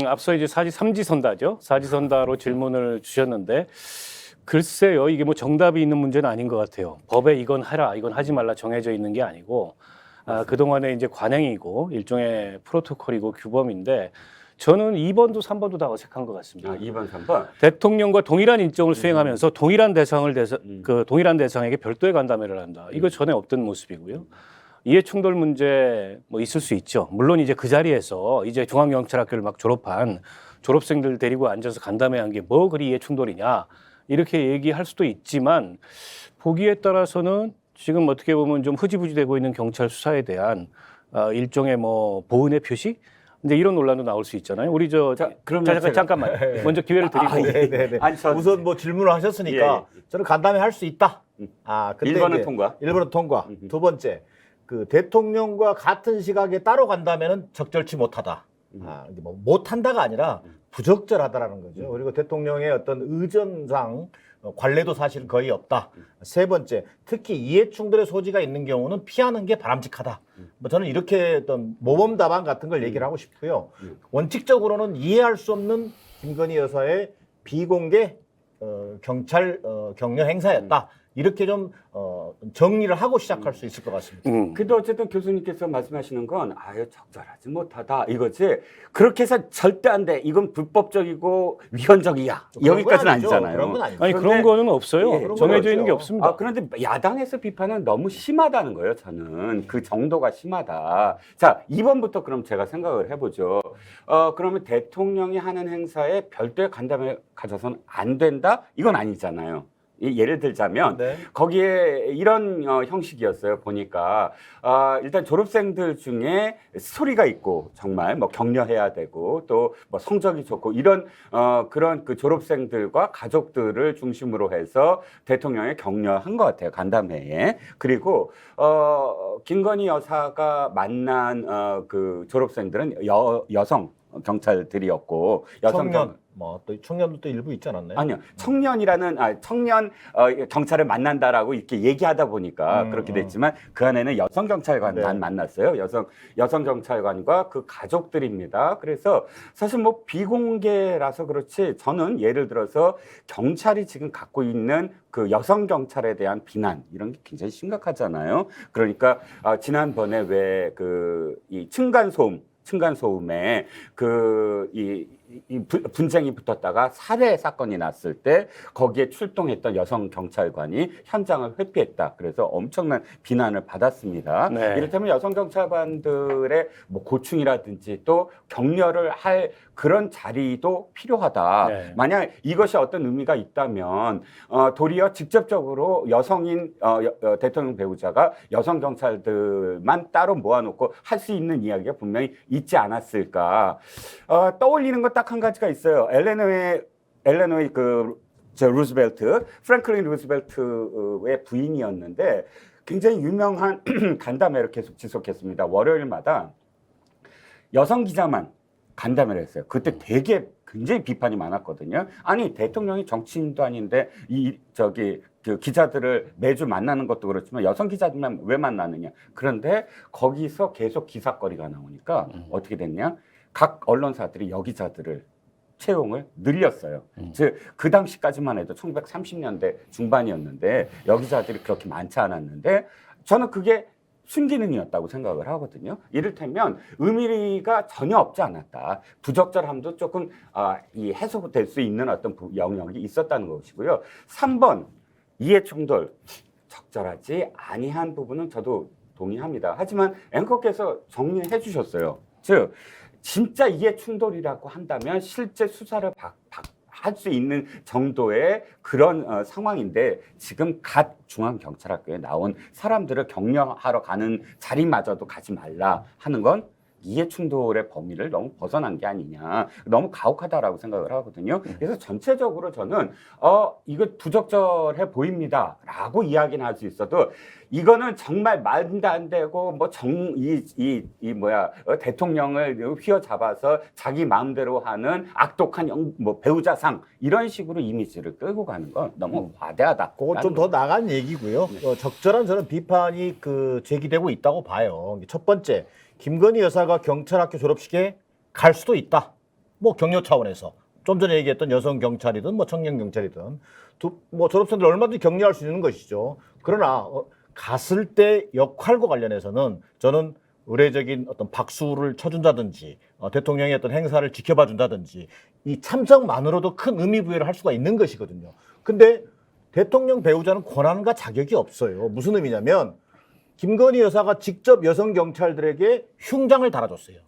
앞서 이제 삼지선다죠. 사지선다로 질문을 주셨는데 글쎄요, 이게 뭐 정답이 있는 문제는 아닌 것 같아요. 법에 이건 하라, 이건 하지 말라 정해져 있는 게 아니고 그동안에 이제 관행이고 일종의 프로토콜이고 규범인데 저는 2번도 3번도 다 어색한 것 같습니다. 2번, 3번. 대통령과 동일한 일정을 수행하면서 동일한 동일한 대상에게 별도의 간담회를 한다. 이거 전에 없던 모습이고요. 이해 충돌 문제 뭐 있을 수 있죠. 물론 이제 그 자리에서 이제 중앙경찰학교를 막 졸업한 졸업생들 데리고 앉아서 간담회한 게 뭐 그리 이해 충돌이냐 이렇게 얘기할 수도 있지만 보기에 따라서는 지금 어떻게 보면 좀 흐지부지되고 있는 경찰 수사에 대한 일종의 뭐 보은의 표시? 근데 이런 논란도 나올 수 있잖아요. 우리 잠깐만 먼저 기회를 드리고 네네네. 아니, 우선 뭐 질문을 하셨으니까 저는 간담회 할 수 있다. 근데 1번은 이제 통과. 1번은 통과. 두 번째, 그 대통령과 같은 시각에 따로 간다면은 적절치 못하다. 근데 뭐 못한다가 아니라 부적절하다라는 거죠. 그리고 대통령의 어떤 의전상 관례도 사실 거의 없다. 세 번째, 특히 이해 충돌의 소지가 있는 경우는 피하는 게 바람직하다. 뭐 저는 이렇게 어떤 모범 답안 같은 걸 얘기를 하고 싶고요. 원칙적으로는 이해할 수 없는 김건희 여사의 비공개 경찰 격려 행사였다. 이렇게 좀 정리를 하고 시작할 수 있을 것 같습니다. 근데 어쨌든 교수님께서 말씀하시는 건 아유 적절하지 못하다 이거지. 그렇게 해서 절대 안 돼. 이건 불법적이고 위헌적이야. 여기까지는 아니잖아요. 그런 건 아니죠. 아니 그런 거는 없어요. 예, 정해져 있는 게 없습니다. 그런데 야당에서 비판은 너무 심하다는 거예요. 저는 그 정도가 심하다. 자, 2번부터 그럼 제가 생각을 해보죠. 그러면 대통령이 하는 행사에 별도의 간담회 가져서는 안 된다? 이건 아니잖아요. 예를 들자면 거기에 이런 형식이었어요. 보니까 일단 졸업생들 중에 스토리가 있고 정말 뭐 격려해야 되고 또 뭐 성적이 좋고 이런 그런 그 졸업생들과 가족들을 중심으로 해서 대통령의 격려한 것 같아요. 간담회에. 그리고 김건희 여사가 만난 그 졸업생들은 여성 경찰들이었고 청년 뭐 또 청년도 또 일부 있지 않았나요? 아니요. 청년 경찰을 만난다라고 이렇게 얘기하다 보니까 그렇게 됐지만 그 안에는 여성 경찰관만 만났어요. 여성 경찰관과 그 가족들입니다. 그래서 사실 뭐 비공개라서 그렇지 저는 예를 들어서 경찰이 지금 갖고 있는 그 여성 경찰에 대한 비난 이런 게 굉장히 심각하잖아요. 그러니까 지난번에 왜 그 이 층간소음에 이 분쟁이 붙었다가 살해 사건이 났을 때 거기에 출동했던 여성 경찰관이 현장을 회피했다. 그래서 엄청난 비난을 받았습니다. 네. 이를테면 여성 경찰관들의 뭐 고충이라든지 또 격려를 할 그런 자리도 필요하다. 네. 만약 이것이 어떤 의미가 있다면 도리어 직접적으로 여성인 대통령 배우자가 여성 경찰들만 따로 모아놓고 할 수 있는 이야기가 분명히 있지 않았을까. 떠올리는 건 딱 한 가지가 있어요. 엘레노의 프랭클린 루즈벨트의 부인이었는데 굉장히 유명한 간담회를 계속 지속했습니다. 월요일마다 여성 기자만 간담회를 했어요. 그때 되게 굉장히 비판이 많았거든요. 아니 대통령이 정치인도 아닌데 그 기자들을 매주 만나는 것도 그렇지만 여성 기자들만 왜 만나느냐. 그런데 거기서 계속 기사거리가 나오니까 어떻게 됐냐. 각 언론사들이 여기자들을 채용을 늘렸어요. 즉 그 당시까지만 해도 1930년대 중반이었는데 여기자들이 그렇게 많지 않았는데 저는 그게 순기능이었다고 생각을 하거든요. 이를테면 의미가 전혀 없지 않았다. 부적절함도 조금 해소될 수 있는 어떤 영역이 있었다는 것이고요. 3번 이해충돌 적절하지 아니한 부분은 저도 동의합니다. 하지만 앵커께서 정리해 주셨어요. 즉 진짜 이해충돌이라고 한다면 실제 수사를 할 수 있는 정도의 그런 상황인데 지금 갓 중앙경찰학교에 나온 사람들을 격려하러 가는 자리마저도 가지 말라 하는 건 이해충돌의 범위를 너무 벗어난 게 아니냐. 너무 가혹하다라고 생각을 하거든요. 그래서 전체적으로 저는 이거 부적절해 보입니다 라고 이야기는 할 수 있어도 이거는 정말 말도 안 되고 뭐 대통령을 휘어잡아서 자기 마음대로 하는 악독한 배우자상 이런 식으로 이미지를 끌고 가는 건 너무 과대하다. 그건 좀 더 나간 얘기고요. 적절한 저는 비판이 제기되고 있다고 봐요. 첫 번째, 김건희 여사가 경찰학교 졸업식에 갈 수도 있다. 뭐 격려 차원에서 좀 전에 얘기했던 여성 경찰이든 뭐 청년 경찰이든 뭐 졸업생들 얼마든지 격려할 수 있는 것이죠. 그러나 갔을 때 역할과 관련해서는 저는 의례적인 어떤 박수를 쳐준다든지 대통령의 어떤 행사를 지켜봐 준다든지 이 참석만으로도 큰 의미 부여를 할 수가 있는 것이거든요. 근데 대통령 배우자는 권한과 자격이 없어요. 무슨 의미냐면 김건희 여사가 직접 여성 경찰들에게 흉장을 달아줬어요.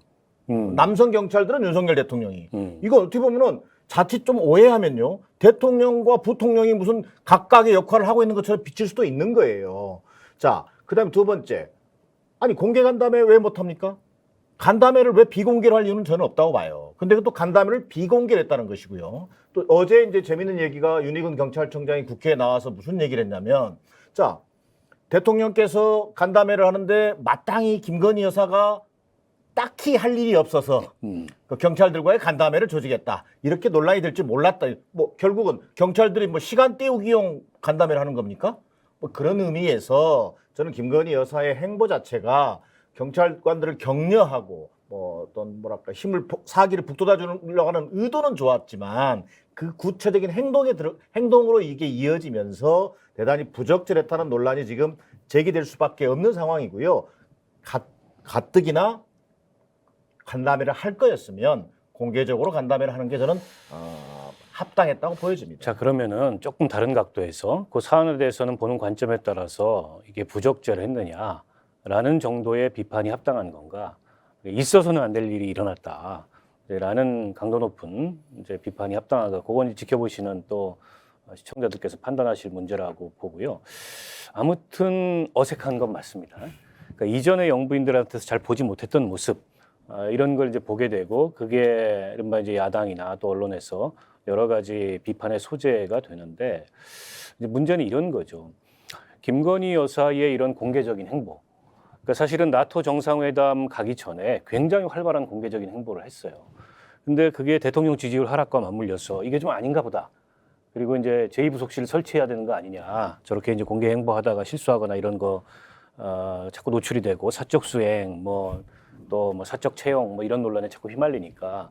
남성 경찰들은 윤석열 대통령이. 이거 어떻게 보면은 자칫 좀 오해하면요. 대통령과 부통령이 무슨 각각의 역할을 하고 있는 것처럼 비칠 수도 있는 거예요. 자, 그 다음에 두 번째. 아니, 공개 간담회 왜 못합니까? 간담회를 왜 비공개로 할 이유는 저는 없다고 봐요. 근데 또 간담회를 비공개로 했다는 것이고요. 또 어제 이제 재밌는 얘기가 윤희근 경찰청장이 국회에 나와서 무슨 얘기를 했냐면, 자, 대통령께서 간담회를 하는데 마땅히 김건희 여사가 딱히 할 일이 없어서 그 경찰들과의 간담회를 조직했다. 이렇게 논란이 될 줄 몰랐다. 뭐 결국은 경찰들이 뭐 시간 때우기용 간담회를 하는 겁니까? 뭐 그런 의미에서 저는 김건희 여사의 행보 자체가 경찰관들을 격려하고 뭐 어떤 뭐랄까 사기를 북돋아 주려고 하는 의도는 좋았지만 그 구체적인 행동으로 이게 이어지면서 대단히 부적절했다는 논란이 지금 제기될 수밖에 없는 상황이고요. 가뜩이나 간담회를 할 거였으면 공개적으로 간담회를 하는 게 저는 합당했다고 보여집니다. 자, 그러면은 조금 다른 각도에서 그 사안에 대해서는 보는 관점에 따라서 이게 부적절했느냐라는 정도의 비판이 합당한 건가? 있어서는 안 될 일이 일어났다라는 강도 높은 이제 비판이 합당하다. 그건 지켜보시는 또 시청자들께서 판단하실 문제라고 보고요. 아무튼 어색한 건 맞습니다. 그러니까 이전의 영부인들한테서 잘 보지 못했던 모습, 이런 걸 이제 보게 되고 그게 이른바 이제 야당이나 또 언론에서 여러 가지 비판의 소재가 되는데 이제 문제는 이런 거죠. 김건희 여사의 이런 공개적인 행보. 그러니까 사실은 나토 정상회담 가기 전에 굉장히 활발한 공개적인 행보를 했어요. 근데 그게 대통령 지지율 하락과 맞물려서 이게 좀 아닌가 보다. 그리고 이제 제2부속실을 설치해야 되는 거 아니냐. 저렇게 이제 공개 행보하다가 실수하거나 이런 거 자꾸 노출이 되고 사적 수행 또 뭐 사적 채용 이런 논란에 자꾸 휘말리니까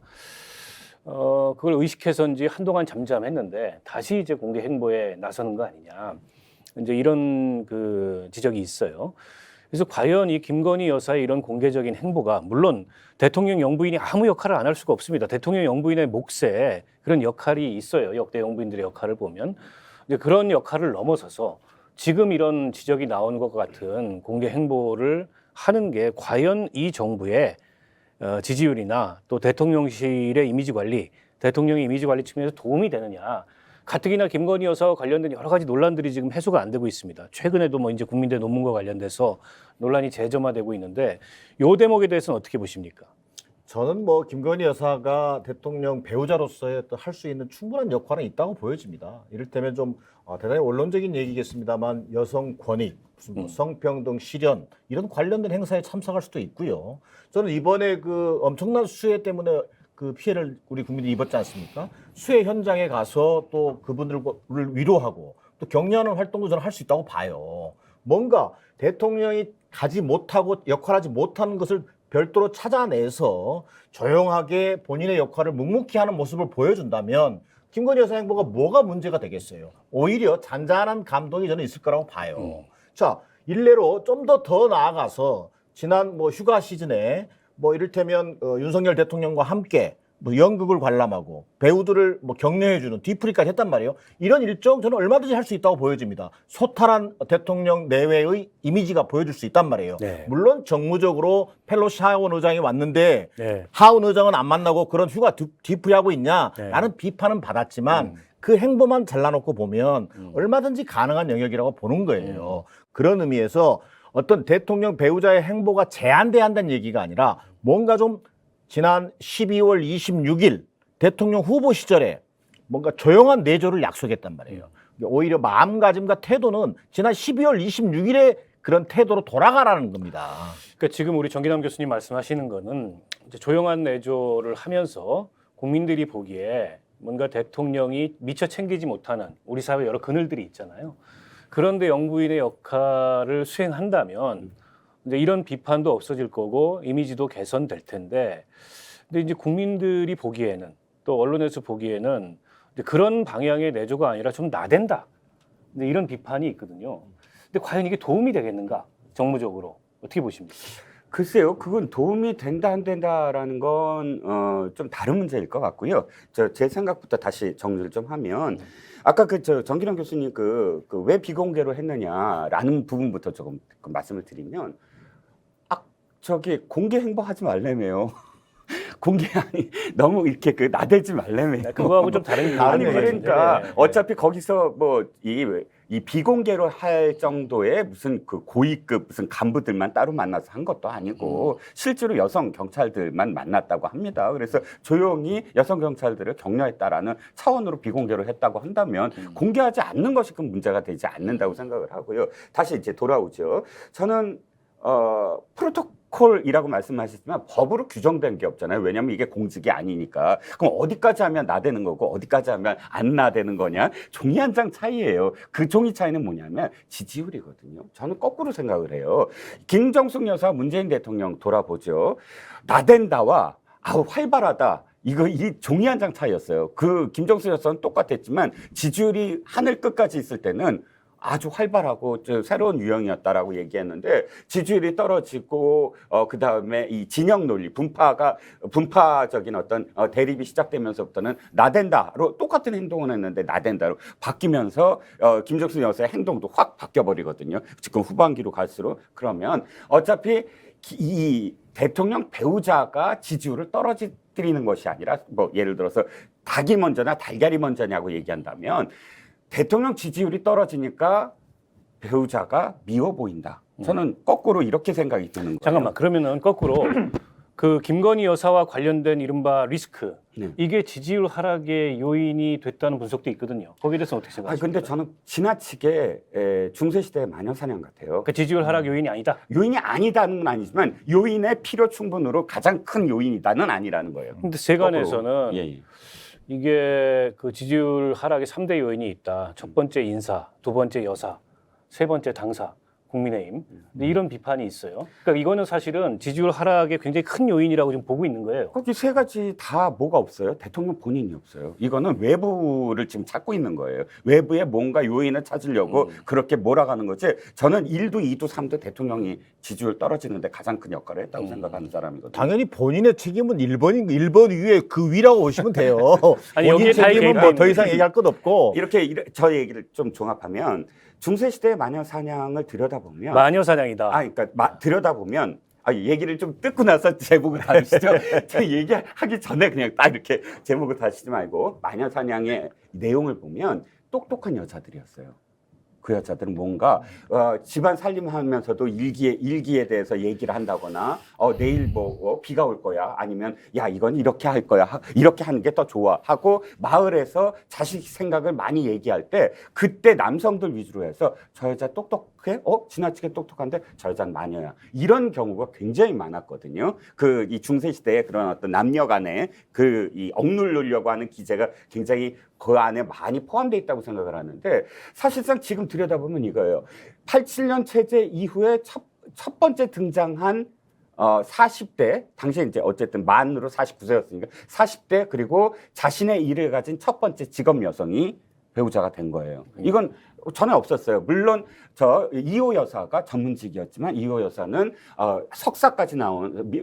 그걸 의식해서인지 한동안 잠잠했는데 다시 이제 공개 행보에 나서는 거 아니냐. 이제 이런 그 지적이 있어요. 그래서 과연 이 김건희 여사의 이런 공개적인 행보가 물론 대통령 영부인이 아무 역할을 안 할 수가 없습니다. 대통령 영부인의 몫에 그런 역할이 있어요. 역대 영부인들의 역할을 보면 이제 그런 역할을 넘어서서 지금 이런 지적이 나오는 것 같은 공개 행보를 하는 게 과연 이 정부의 지지율이나 또 대통령실의 이미지 관리, 대통령의 이미지 관리 측면에서 도움이 되느냐. 가뜩이나 김건희 여사와 관련된 여러 가지 논란들이 지금 해소가 안 되고 있습니다. 최근에도 뭐 이제 국민대 논문과 관련돼서 논란이 재점화되고 있는데 이 대목에 대해서는 어떻게 보십니까? 저는 뭐 김건희 여사가 대통령 배우자로서의 할 수 있는 충분한 역할은 있다고 보여집니다. 이를테면 좀 대단히 원론적인 얘기겠습니다만 여성 권익, 무슨 뭐 성평등 실현 이런 관련된 행사에 참석할 수도 있고요. 저는 이번에 그 엄청난 수해 때문에 그 피해를 우리 국민들이 입었지 않습니까? 수해 현장에 가서 또 그분들을 위로하고 또 격려하는 활동도 저는 할 수 있다고 봐요. 뭔가 대통령이 가지 못하고 역할하지 못하는 것을 별도로 찾아내서 조용하게 본인의 역할을 묵묵히 하는 모습을 보여준다면 김건희 여사 행보가 뭐가 문제가 되겠어요? 오히려 잔잔한 감동이 저는 있을 거라고 봐요. 자, 일례로 좀 더 나아가서 지난 뭐 휴가 시즌에 뭐 이를테면 윤석열 대통령과 함께 뭐 연극을 관람하고 배우들을 뭐 격려해주는 뒤풀이까지 했단 말이에요. 이런 일정 저는 얼마든지 할 수 있다고 보여집니다. 소탈한 대통령 내외의 이미지가 보여줄 수 있단 말이에요. 네. 물론 정무적으로 펠로시 하원 의장이 왔는데 네. 하원 의장은 안 만나고 그런 휴가 뒤풀이하고 있냐라는 비판은 받았지만 그 행보만 잘라놓고 보면 얼마든지 가능한 영역이라고 보는 거예요. 그런 의미에서 어떤 대통령 배우자의 행보가 제한돼야 한다는 얘기가 아니라 뭔가 좀 지난 12월 26일 대통령 후보 시절에 뭔가 조용한 내조를 약속했단 말이에요. 오히려 마음가짐과 태도는 지난 12월 26일에 그런 태도로 돌아가라는 겁니다. 그러니까 지금 우리 정기남 교수님 말씀하시는 거는 이제 조용한 내조를 하면서 국민들이 보기에 뭔가 대통령이 미처 챙기지 못하는 우리 사회 여러 그늘들이 있잖아요. 그런데 영부인의 역할을 수행한다면 이제 이런 비판도 없어질 거고 이미지도 개선될 텐데 근데 이제 국민들이 보기에는 또 언론에서 보기에는 이제 그런 방향의 내조가 아니라 좀 나댄다. 근데 이런 비판이 있거든요. 근데 과연 이게 도움이 되겠는가? 정무적으로 어떻게 보십니까? 글쎄요, 그건 도움이 된다 안 된다라는 건 좀 다른 문제일 것 같고요. 제 생각부터 다시 정리를 좀 하면 아까 정기령 교수님 왜 비공개로 했느냐라는 부분부터 조금 말씀을 드리면 공개 행보하지 말래매요. 공개 아니 너무 이렇게 나대지 말래매요. 그거하고 좀 다른 아니 얘기인 것 그러니까 같은데. 어차피 거기서 뭐 이 비공개로 할 정도의 무슨 그 고위급 무슨 간부들만 따로 만나서 한 것도 아니고 실제로 여성 경찰들만 만났다고 합니다. 그래서 조용히 여성 경찰들을 격려했다라는 차원으로 비공개로 했다고 한다면 공개하지 않는 것이 큰 문제가 되지 않는다고 생각을 하고요. 다시 이제 돌아오죠. 저는 프로토콜이라고 말씀하셨지만 법으로 규정된 게 없잖아요. 왜냐하면 이게 공직이 아니니까. 그럼 어디까지 하면 나대는 거고 어디까지 하면 안 나대는 거냐? 종이 한 장 차이예요. 그 종이 차이는 뭐냐면 지지율이거든요. 저는 거꾸로 생각을 해요. 김정숙 여사, 문재인 대통령 돌아보죠. 나댄다와 활발하다. 이 종이 한 장 차이였어요. 김정숙 여사는 똑같았지만 지지율이 하늘 끝까지 있을 때는 아주 활발하고 새로운 유형이었다라고 얘기했는데 지지율이 떨어지고 그다음에 이 진영 논리 분파적인 어떤 대립이 시작되면서부터는 나댄다로 똑같은 행동을 했는데 나댄다로 바뀌면서 김정숙 여사의 행동도 확 바뀌어 버리거든요. 지금 후반기로 갈수록. 그러면 어차피 이 대통령 배우자가 지지율을 떨어뜨리는 것이 아니라 뭐 예를 들어서 닭이 먼저나 달걀이 먼저냐고 얘기한다면 대통령 지지율이 떨어지니까 배우자가 미워 보인다. 저는 거꾸로 이렇게 생각이 드는 거예요. 잠깐만, 그러면은 거꾸로 그 김건희 여사와 관련된 이른바 리스크, 네. 이게 지지율 하락의 요인이 됐다는 분석도 있거든요. 거기에 대해서 어떻게 생각하십니까? 근데 저는 지나치게 중세시대의 마녀사냥 같아요. 그 지지율 하락 요인이 아니다. 요인이 아니다는 건 아니지만 요인의 필요 충분으로 가장 큰 요인이다는 아니라는 거예요. 근데 세간에서는 예. 이게 그 지지율 하락의 3대 요인이 있다. 첫 번째 인사, 두 번째 여사, 세 번째 당사, 국민의힘. 근데 이런 비판이 있어요. 그러니까 이거는 사실은 지지율 하락의 굉장히 큰 요인이라고 지금 보고 있는 거예요. 거기 세 가지 다 뭐가 없어요? 대통령 본인이 없어요. 이거는 외부를 지금 찾고 있는 거예요. 외부에 뭔가 요인을 찾으려고 그렇게 몰아가는 거지. 저는 1도, 2도, 3도 대통령이 지지율 떨어지는데 가장 큰 역할을 했다고 생각하는 사람이거든요. 당연히 본인의 책임은 1번 위에 그 위라고 보시면 돼요. 아니, 본인 여기에 다 책임은 얘기가 뭐 더 있는데. 이상 얘기할 것 없고. 저 얘기를 좀 종합하면 중세시대의 마녀 사냥을 들여다보면 마녀 사냥이다. 그러니까 들여다보면 얘기를 좀 뜯고 나서 제목을 다루시죠. 저 얘기하기 전에 그냥 딱 이렇게 제목을 다루시지 말고 마녀 사냥의 내용을 보면 똑똑한 여자들이었어요. 그 여자들은 뭔가 집안 살림하면서도 일기에 대해서 얘기를 한다거나 내일 비가 올 거야 아니면 야 이건 이렇게 할 거야 이렇게 하는 게 더 좋아 하고 마을에서 자식 생각을 많이 얘기할 때 그때 남성들 위주로 해서 저 여자 똑똑해? 지나치게 똑똑한데 저 여자는 마녀야. 이런 경우가 굉장히 많았거든요. 이 중세 시대에 그런 어떤 남녀 간의 이 억누르려고 하는 기제가 굉장히 그 안에 많이 포함되어 있다고 생각을 하는데 사실상 지금 들여다보면 이거예요. 87년 체제 이후에 첫 번째 등장한 40대, 당시에 이제 어쨌든 만으로 49세였으니까 40대 그리고 자신의 일을 가진 첫 번째 직업 여성이 배우자가 된 거예요. 이건 전에 없었어요. 물론 이호 여사가 전문직이었지만 이호 여사는 석사까지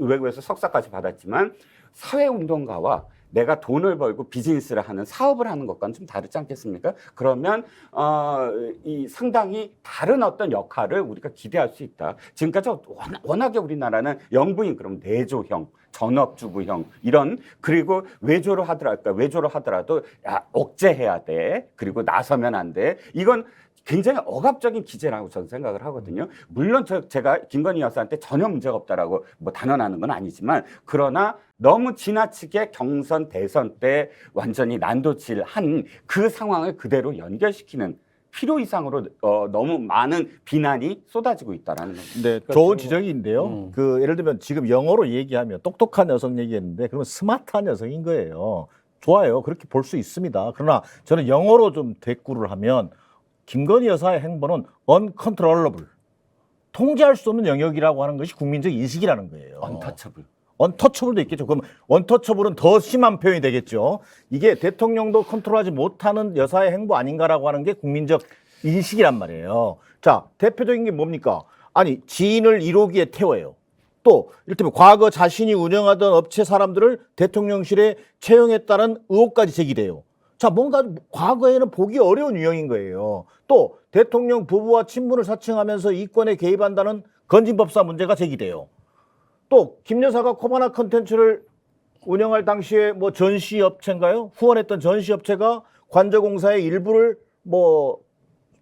외국에서 석사까지 받았지만 사회운동가와 내가 돈을 벌고 비즈니스를 하는 사업을 하는 것과는 좀 다르지 않겠습니까? 그러면 이 상당히 다른 어떤 역할을 우리가 기대할 수 있다. 지금까지 워낙에 우리나라는 영부인 그럼 내조형, 전업주부형 이런 그리고 외조를 하더라도 억제해야 돼. 그리고 나서면 안 돼. 이건 굉장히 억압적인 기제라고 저는 생각을 하거든요. 물론 제가 김건희 여사한테 전혀 문제가 없다라고 단언하는 건 아니지만 그러나 너무 지나치게 경선 대선 때 완전히 난도질한 그 상황을 그대로 연결시키는 필요 이상으로 너무 많은 비난이 쏟아지고 있다라는 겁니다. 네, 좋은 지적인데요. 예를 들면 지금 영어로 얘기하면 똑똑한 여성 얘기했는데 그러면 스마트한 여성인 거예요. 좋아요. 그렇게 볼 수 있습니다. 그러나 저는 영어로 좀 대꾸를 하면 김건희 여사의 행보는 uncontrollable, 통제할 수 없는 영역이라고 하는 것이 국민적 인식이라는 거예요. 언터처블. 언터처블도 있겠죠. 그럼 언터처블은 더 심한 표현이 되겠죠. 이게 대통령도 컨트롤하지 못하는 여사의 행보 아닌가라고 하는 게 국민적 인식이란 말이에요. 자, 대표적인 게 뭡니까? 아니, 지인을 1호기에 태워요. 또 이를테면 과거 자신이 운영하던 업체 사람들을 대통령실에 채용했다는 의혹까지 제기돼요. 자, 뭔가 과거에는 보기 어려운 유형인 거예요. 또 대통령 부부와 친분을 사칭하면서 이권에 개입한다는 건진법사 문제가 제기돼요. 또 김 여사가 코바나 컨텐츠를 운영할 당시에 뭐 전시업체인가요? 후원했던 전시업체가 관저공사의 일부를 뭐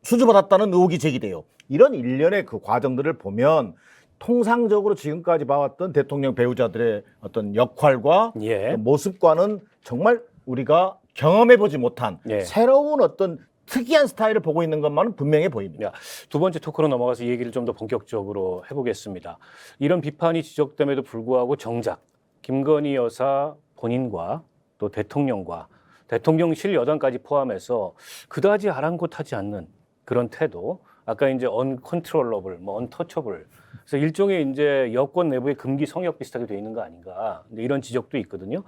수주받았다는 의혹이 제기돼요. 이런 일련의 그 과정들을 보면 통상적으로 지금까지 봐왔던 대통령 배우자들의 어떤 역할과 예. 모습과는 정말 우리가 경험해보지 못한 예. 새로운 어떤 특이한 스타일을 보고 있는 것만은 분명해 보입니다. 야, 두 번째 토크로 넘어가서 이 얘기를 좀 더 본격적으로 해보겠습니다. 이런 비판이 지적됨에도 불구하고 정작 김건희 여사 본인과 또 대통령과 대통령실 여당까지 포함해서 그다지 아랑곳하지 않는 그런 태도, 아까 이제 uncontrollable, 뭐 untouchable, 그래서 일종의 이제 여권 내부의 금기 성역 비슷하게 돼 있는 거 아닌가, 이런 지적도 있거든요.